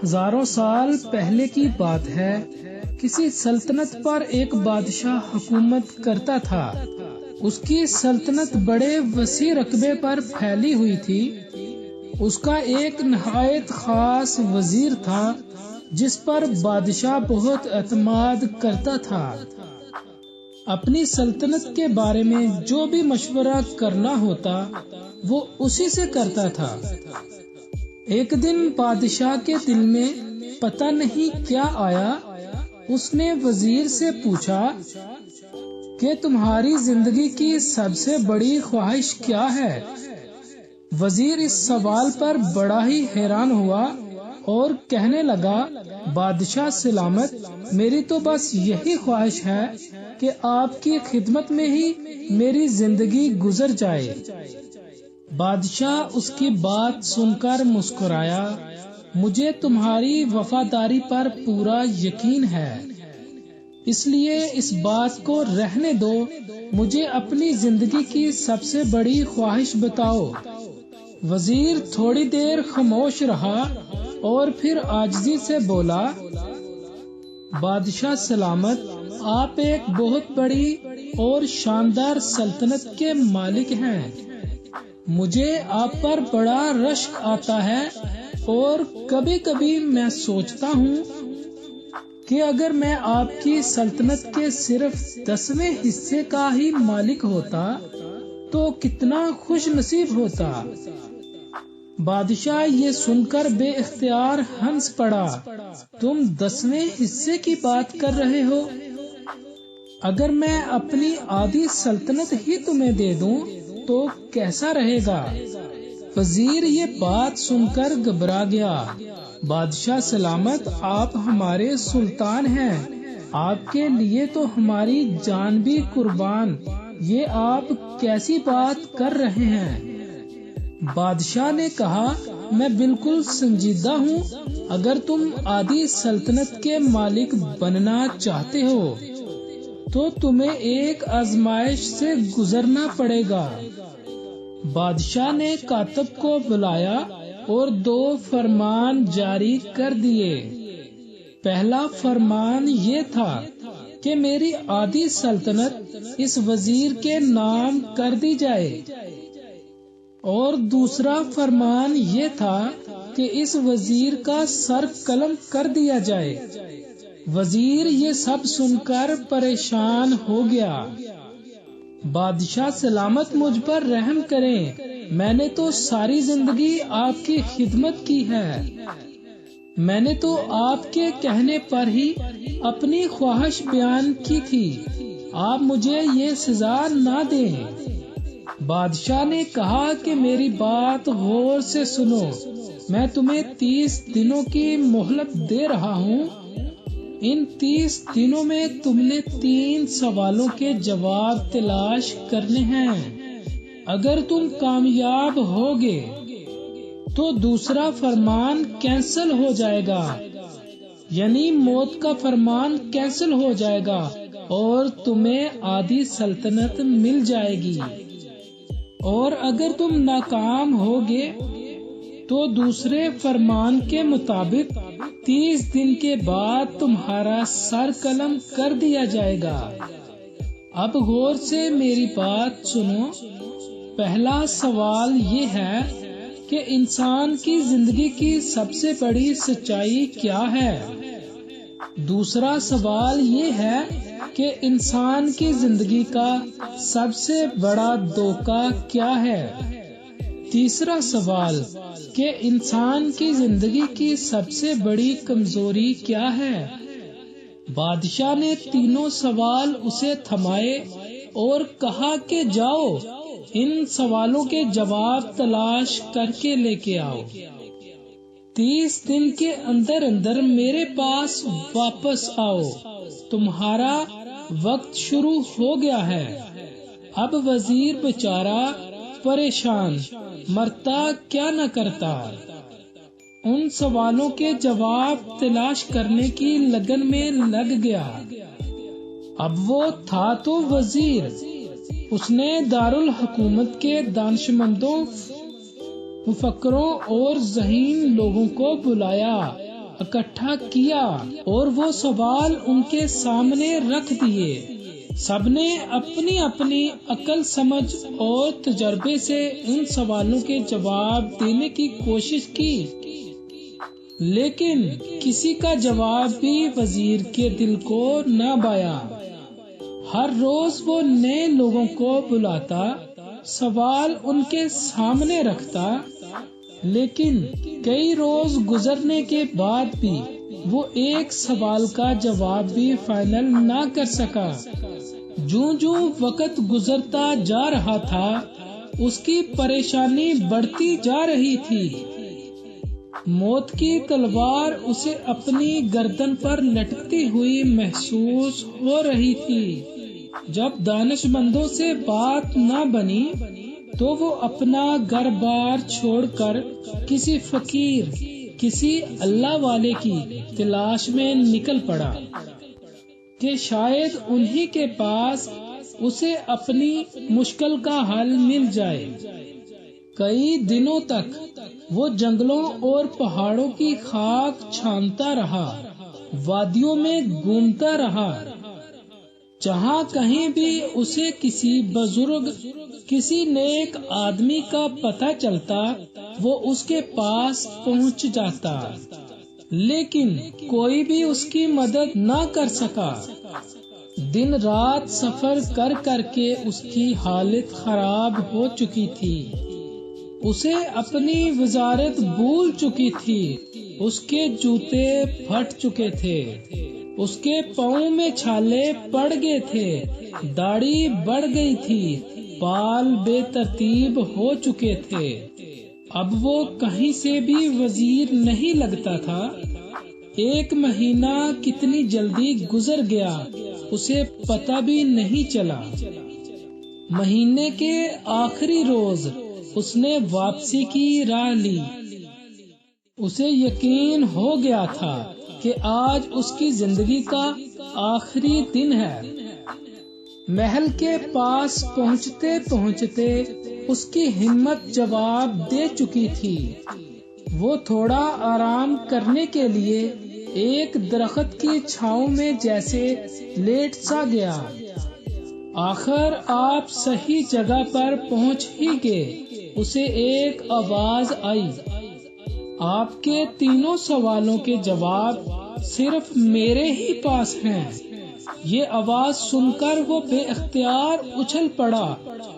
ہزاروں سال پہلے کی بات ہے، کسی سلطنت پر ایک بادشاہ حکومت کرتا تھا۔ اس کی سلطنت بڑے وسیع رقبے پر پھیلی ہوئی تھی۔ اس کا ایک نہایت خاص وزیر تھا جس پر بادشاہ بہت اعتماد کرتا تھا۔ اپنی سلطنت کے بارے میں جو بھی مشورہ کرنا ہوتا وہ اسی سے کرتا تھا۔ ایک دن بادشاہ کے دل میں پتہ نہیں کیا آیا، اس نے وزیر سے پوچھا کہ تمہاری زندگی کی سب سے بڑی خواہش کیا ہے؟ وزیر اس سوال پر بڑا ہی حیران ہوا اور کہنے لگا، بادشاہ سلامت، میری تو بس یہی خواہش ہے کہ آپ کی خدمت میں ہی میری زندگی گزر جائے۔ بادشاہ اس کی بات سن کر مسکرایا، مجھے تمہاری وفاداری پر پورا یقین ہے، اس لیے اس بات کو رہنے دو، مجھے اپنی زندگی کی سب سے بڑی خواہش بتاؤ۔ وزیر تھوڑی دیر خاموش رہا اور پھر عاجزی سے بولا، بادشاہ سلامت، آپ ایک بہت بڑی اور شاندار سلطنت کے مالک ہیں۔ مجھے آپ پر بڑا رشک آتا ہے اور کبھی کبھی میں سوچتا ہوں کہ اگر میں آپ کی سلطنت کے صرف 10ویں حصے کا ہی مالک ہوتا تو کتنا خوش نصیب ہوتا۔ بادشاہ یہ سن کر بے اختیار ہنس پڑا، تم 10ویں حصے کی بات کر رہے ہو؟ اگر میں اپنی آدھی سلطنت ہی تمہیں دے دوں تو کیسا رہے گا؟ وزیر یہ بات سن کر گھبرا گیا۔ بادشاہ سلامت، آپ ہمارے سلطان ہیں، آپ کے لیے تو ہماری جان بھی قربان، یہ آپ کیسی بات کر رہے ہیں؟ بادشاہ نے کہا، میں بالکل سنجیدہ ہوں، اگر تم آدھی سلطنت کے مالک بننا چاہتے ہو تو تمہیں ایک آزمائش سے گزرنا پڑے گا۔ بادشاہ نے کاتب کو بلایا اور 2 فرمان جاری کر دیے۔ پہلا فرمان یہ تھا کہ میری آدھی سلطنت اس وزیر کے نام کر دی جائے، اور دوسرا فرمان یہ تھا کہ اس وزیر کا سر قلم کر دیا جائے۔ وزیر یہ سب سن کر پریشان ہو گیا۔ بادشاہ سلامت، مجھ پر رحم کریں، میں نے تو ساری زندگی آپ کی خدمت کی ہے، میں نے تو آپ کے کہنے پر ہی اپنی خواہش بیان کی تھی، آپ مجھے یہ سزا نہ دیں۔ بادشاہ نے کہا کہ میری بات غور سے سنو، میں تمہیں 30 دنوں کی مہلت دے رہا ہوں، ان 30 دنوں میں تم نے 3 سوالوں کے جواب تلاش کرنے ہیں۔ اگر تم کامیاب ہوگے تو دوسرا فرمان کینسل ہو جائے گا، یعنی موت کا فرمان کینسل ہو جائے گا اور تمہیں آدھی سلطنت مل جائے گی، اور اگر تم ناکام ہوگے تو دوسرے فرمان کے مطابق 30 دن کے بعد تمہارا سر قلم کر دیا جائے گا۔ اب غور سے میری بات سنو۔ پہلا سوال یہ ہے کہ انسان کی زندگی کی سب سے بڑی سچائی کیا ہے؟ دوسرا سوال یہ ہے کہ انسان کی زندگی کا سب سے بڑا دھوکہ کیا ہے؟ تیسرا سوال کہ انسان کی زندگی کی سب سے بڑی کمزوری کیا ہے؟ بادشاہ نے تینوں سوال اسے تھمائے اور کہا کہ جاؤ، ان سوالوں کے جواب تلاش کر کے لے کے آؤ، 30 دن کے اندر اندر میرے پاس واپس آؤ، تمہارا وقت شروع ہو گیا ہے۔ اب وزیر بیچارہ پریشان، مرتا کیا نہ کرتا، ان سوالوں کے جواب تلاش کرنے کی لگن میں لگ گیا۔ اب وہ تھا تو وزیر، اس نے دارالحکومت کے دانشمندوں، مفکروں اور ذہین لوگوں کو بلایا اکٹھا کیا اور وہ سوال ان کے سامنے رکھ دیے۔ سب نے اپنی اپنی عقل سمجھ اور تجربے سے ان سوالوں کے جواب دینے کی کوشش کی، لیکن کسی کا جواب بھی وزیر کے دل کو نہ بھایا۔ ہر روز وہ نئے لوگوں کو بلاتا، سوال ان کے سامنے رکھتا، لیکن کئی روز گزرنے کے بعد بھی وہ ایک سوال کا جواب بھی فائنل نہ کر سکا۔ جوں جوں وقت گزرتا جا رہا تھا، اس کی پریشانی بڑھتی جا رہی تھی۔ موت کی تلوار اسے اپنی گردن پر لٹکتی ہوئی محسوس ہو رہی تھی۔ جب دانش مندوں سے بات نہ بنی تو وہ اپنا گھر بار چھوڑ کر کسی فقیر، کسی اللہ والے کی تلاش میں نکل پڑا کہ شاید انہی کے پاس اسے اپنی مشکل کا حل مل جائے۔ کئی دنوں تک وہ جنگلوں اور پہاڑوں کی خاک چھانتا رہا، وادیوں میں گھومتا رہا۔ جہاں کہیں بھی اسے کسی بزرگ، کسی نیک آدمی کا پتہ چلتا، وہ اس کے پاس پہنچ جاتا، لیکن کوئی بھی اس کی مدد نہ کر سکا۔ دن رات سفر کر کر کے اس کی حالت خراب ہو چکی تھی۔ اسے اپنی وزارت بھول چکی تھی، اس کے جوتے پھٹ چکے تھے، اس کے پاؤں میں چھالے پڑ گئے تھے، داڑھی بڑھ گئی تھی، بال بے ترتیب ہو چکے تھے۔ اب وہ کہیں سے بھی وزیر نہیں لگتا تھا۔ ایک مہینہ کتنی جلدی گزر گیا، اسے پتہ بھی نہیں چلا۔ مہینے کے آخری روز اس نے واپسی کی راہ لی۔ اسے یقین ہو گیا تھا کہ آج اس کی زندگی کا آخری دن ہے۔ محل کے پاس پہنچتے پہنچتے اس کی ہمت جواب دے چکی تھی۔ وہ تھوڑا آرام کرنے کے لیے ایک درخت کی چھاؤں میں جیسے لیٹ سا گیا۔ آخر آپ صحیح جگہ پر پہنچ ہی گئے، اسے ایک آواز آئی۔ آپ کے تینوں سوالوں کے جواب صرف میرے ہی پاس ہیں۔ یہ آواز سن کر وہ بے اختیار اچھل پڑا،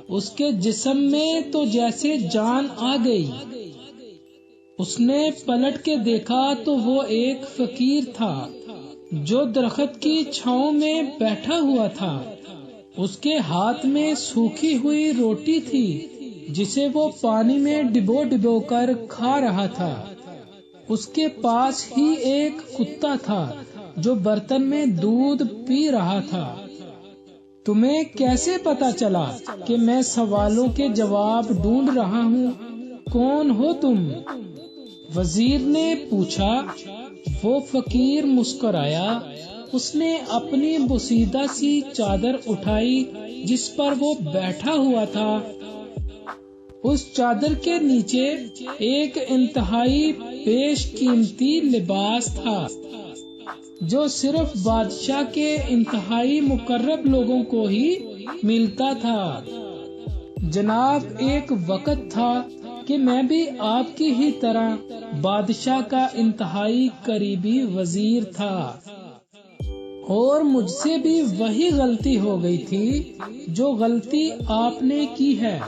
اس کے جسم میں تو جیسے جان آ گئی۔ اس نے پلٹ کے دیکھا تو وہ ایک فقیر تھا جو درخت کی چھاؤں میں بیٹھا ہوا تھا۔ اس کے ہاتھ میں سوکھی ہوئی روٹی تھی جسے وہ پانی میں ڈبو ڈبو کر کھا رہا تھا۔ اس کے پاس ہی ایک کتا تھا جو برتن میں دودھ پی رہا تھا۔ تمہیں کیسے پتا چلا کہ میں سوالوں کے جواب ڈھونڈ رہا ہوں؟ کون ہو تم؟ وزیر نے پوچھا۔ وہ فقیر مسکرایا۔ اس نے اپنی بوسیدہ سی چادر اٹھائی جس پر وہ بیٹھا ہوا تھا۔ اس چادر کے نیچے ایک انتہائی بیش قیمتی لباس تھا جو صرف بادشاہ کے انتہائی مقرب لوگوں کو ہی ملتا تھا۔ جناب، ایک وقت تھا کہ میں بھی آپ کی ہی طرح بادشاہ کا انتہائی قریبی وزیر تھا، اور مجھ سے بھی وہی غلطی ہو گئی تھی جو غلطی آپ نے کی ہے،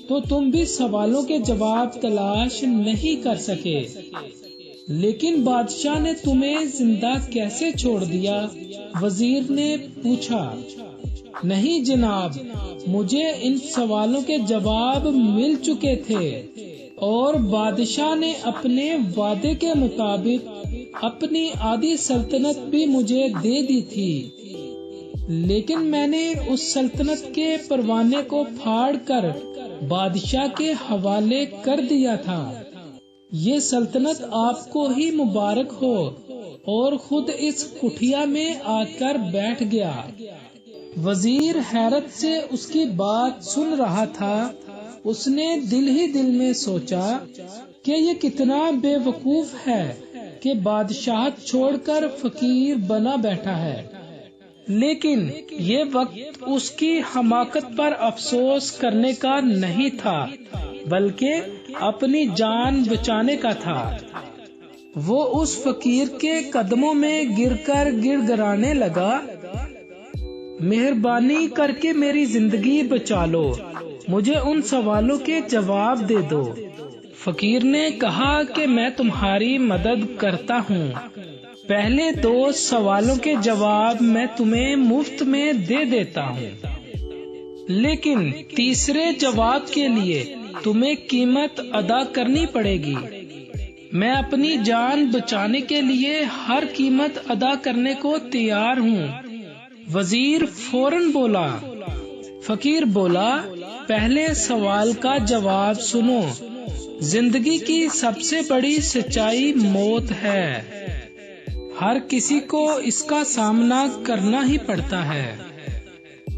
تو تم بھی سوالوں کے جواب تلاش نہیں کر سکے۔ لیکن بادشاہ نے تمہیں زندہ کیسے چھوڑ دیا؟ وزیر نے پوچھا۔ نہیں جناب، مجھے ان سوالوں کے جواب مل چکے تھے اور بادشاہ نے اپنے وعدے کے مطابق اپنی آدھی سلطنت بھی مجھے دے دی تھی، لیکن میں نے اس سلطنت کے پروانے کو پھاڑ کر بادشاہ کے حوالے کر دیا تھا۔ یہ سلطنت آپ کو ہی مبارک ہو، اور خود اس کٹھیا میں آ کر بیٹھ گیا۔ وزیر حیرت سے اس کی بات سن رہا تھا۔ اس نے دل ہی دل میں سوچا کہ یہ کتنا بے وقوف ہے کہ بادشاہت چھوڑ کر فقیر بنا بیٹھا ہے، لیکن یہ وقت اس کی حماقت پر افسوس کرنے کا نہیں تھا بلکہ اپنی جان بچانے کا تھا۔ وہ اس فقیر کے قدموں میں گر کر گڑ گڑانے لگا، مہربانی کر کے میری زندگی بچا لو، مجھے ان سوالوں کے جواب دے دو۔ فقیر نے کہا کہ میں تمہاری مدد کرتا ہوں، پہلے 2 سوالوں کے جواب میں تمہیں مفت میں دے دیتا ہوں، لیکن تیسرے جواب کے لیے تمہیں قیمت ادا کرنی پڑے گی۔ میں اپنی جان بچانے کے لیے ہر قیمت ادا کرنے کو تیار ہوں۔ وزیر فوراً بولا۔ فقیر بولا، پہلے سوال کا جواب سنو، زندگی کی سب سے بڑی سچائی موت ہے، ہر کسی کو اس کا سامنا کرنا ہی پڑتا ہے،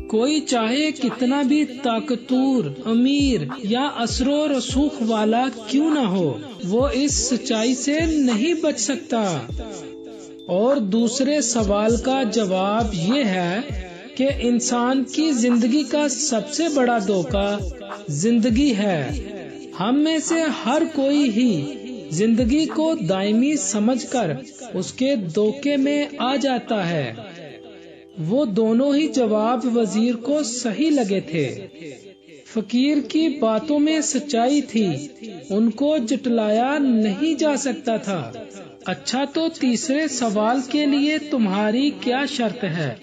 کوئی چاہے کتنا بھی طاقتور، امیر یا اثر و رسوخ والا کیوں نہ ہو، وہ اس سچائی سے نہیں بچ سکتا۔ اور دوسرے سوال کا جواب یہ ہے کہ انسان کی زندگی کا سب سے بڑا دھوکہ زندگی ہے۔ ہم میں سے ہر کوئی ہی زندگی کو دائمی سمجھ کر اس کے دھوکے میں آ جاتا ہے۔ وہ دونوں ہی جواب وزیر کو صحیح لگے تھے۔ فقیر کی باتوں میں سچائی تھی، ان کو جھٹلایا نہیں جا سکتا تھا۔ اچھا، تو تیسرے سوال کے لیے تمہاری کیا شرط ہے؟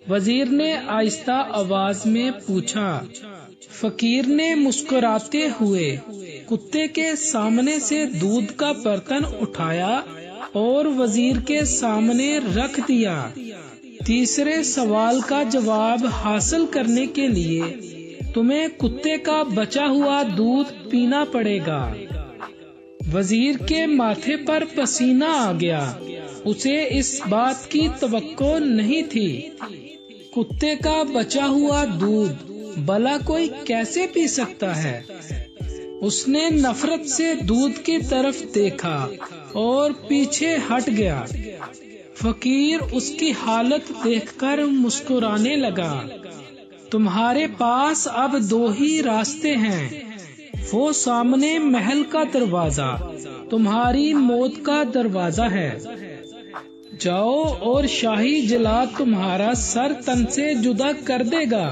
وزیر نے آہستہ آواز میں پوچھا۔ فقیر نے مسکراتے ہوئے کتے کے سامنے سے دودھ کا برتن اٹھایا اور وزیر کے سامنے رکھ دیا۔ تیسرے سوال کا جواب حاصل کرنے کے لیے تمہیں کتے کا بچا ہوا دودھ پینا پڑے گا۔ وزیر کے ماتھے پر پسینہ آ گیا، اسے اس بات کی توقع نہیں تھی۔ کتے کا بچا ہوا دودھ بھلا کوئی کیسے پی سکتا ہے؟ اس نے نفرت سے دودھ کی طرف دیکھا اور پیچھے ہٹ گیا۔ فقیر اس کی حالت دیکھ کر مسکرانے لگا۔ تمہارے پاس اب 2 ہی راستے ہیں، وہ سامنے محل کا دروازہ تمہاری موت کا دروازہ ہے، جاؤ اور شاہی جلاد تمہارا سر تن سے جدا کر دے گا،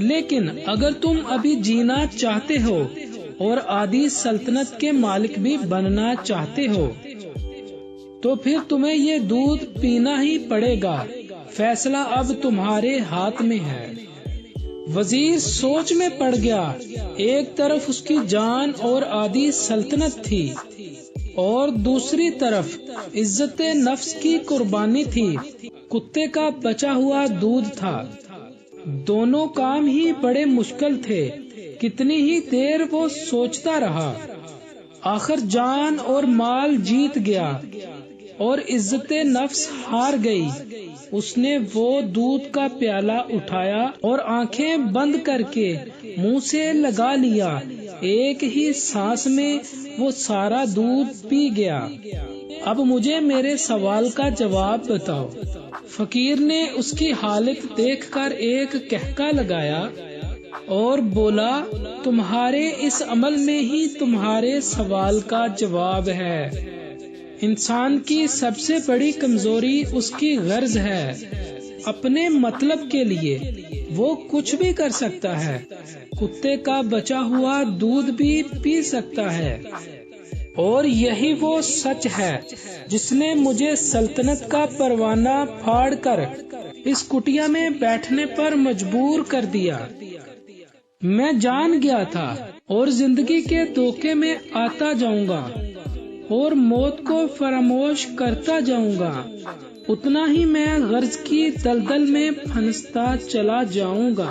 لیکن اگر تم ابھی جینا چاہتے ہو اور آدھی سلطنت کے مالک بھی بننا چاہتے ہو تو پھر تمہیں یہ دودھ پینا ہی پڑے گا، فیصلہ اب تمہارے ہاتھ میں ہے۔ وزیر سوچ میں پڑ گیا، ایک طرف اس کی جان اور آدھی سلطنت تھی اور دوسری طرف عزت نفس کی قربانی تھی، کتے کا بچا ہوا دودھ تھا۔ دونوں کام ہی بڑے مشکل تھے، کتنی ہی دیر وہ سوچتا رہا، آخر جان اور مال جیت گیا اور عزت نفس ہار گئی۔ اس نے وہ دودھ کا پیالہ اٹھایا اور آنکھیں بند کر کے منہ سے لگا لیا، ایک ہی سانس میں وہ سارا دودھ پی گیا۔ اب مجھے میرے سوال کا جواب بتاؤ۔ فقیر نے اس کی حالت دیکھ کر ایک کہکا لگایا اور بولا، تمہارے اس عمل میں ہی تمہارے سوال کا جواب ہے۔ انسان کی سب سے بڑی کمزوری اس کی غرض ہے، اپنے مطلب کے لیے وہ کچھ بھی کر سکتا ہے، کتے کا بچا ہوا دودھ بھی پی سکتا ہے، اور یہی وہ سچ ہے جس نے مجھے سلطنت کا پروانہ پھاڑ کر اس کٹیا میں بیٹھنے پر مجبور کر دیا۔ میں جان گیا تھا اور زندگی کے دھوکے میں آتا جاؤں گا اور موت کو فراموش کرتا جاؤں گا، اتنا ہی میں غرض کی دلدل میں پھنستا چلا جاؤں گا،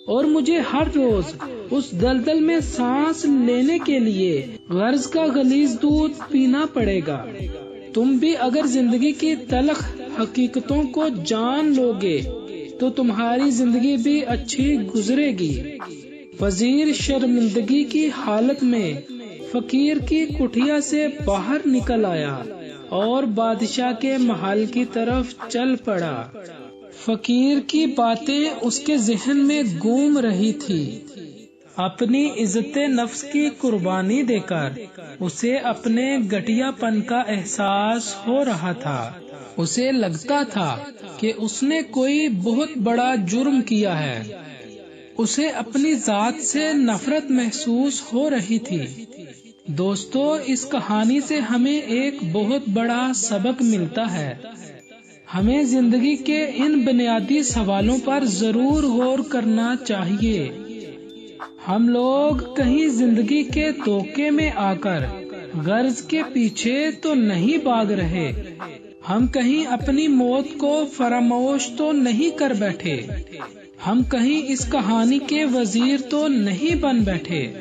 اور مجھے ہر روز اس دلدل میں سانس لینے کے لیے غرض کا غلیظ دودھ پینا پڑے گا۔ تم بھی اگر زندگی کی تلخ حقیقتوں کو جان لوگے تو تمہاری زندگی بھی اچھی گزرے گی۔ وزیر شرمندگی کی حالت میں فقیر کی کٹھیا سے باہر نکل آیا اور بادشاہ کے محل کی طرف چل پڑا۔ فقیر کی باتیں اس کے ذہن میں گھوم رہی تھی۔ اپنی عزت نفس کی قربانی دے کر اسے اپنے گھٹیا پن کا احساس ہو رہا تھا۔ اسے لگتا تھا کہ اس نے کوئی بہت بڑا جرم کیا ہے۔ اسے اپنی ذات سے نفرت محسوس ہو رہی تھی۔ دوستو، اس کہانی سے ہمیں ایک بہت بڑا سبق ملتا ہے۔ ہمیں زندگی کے ان بنیادی سوالوں پر ضرور غور کرنا چاہیے۔ ہم لوگ کہیں زندگی کے دھوکے میں آ کر غرض کے پیچھے تو نہیں بھاگ رہے؟ ہم کہیں اپنی موت کو فراموش تو نہیں کر بیٹھے؟ ہم کہیں اس کہانی کے وزیر تو نہیں بن بیٹھے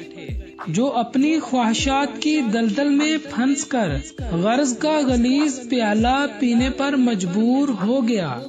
جو اپنی خواہشات کی دلدل میں پھنس کر غرض کا غلیظ پیالہ پینے پر مجبور ہو گیا؟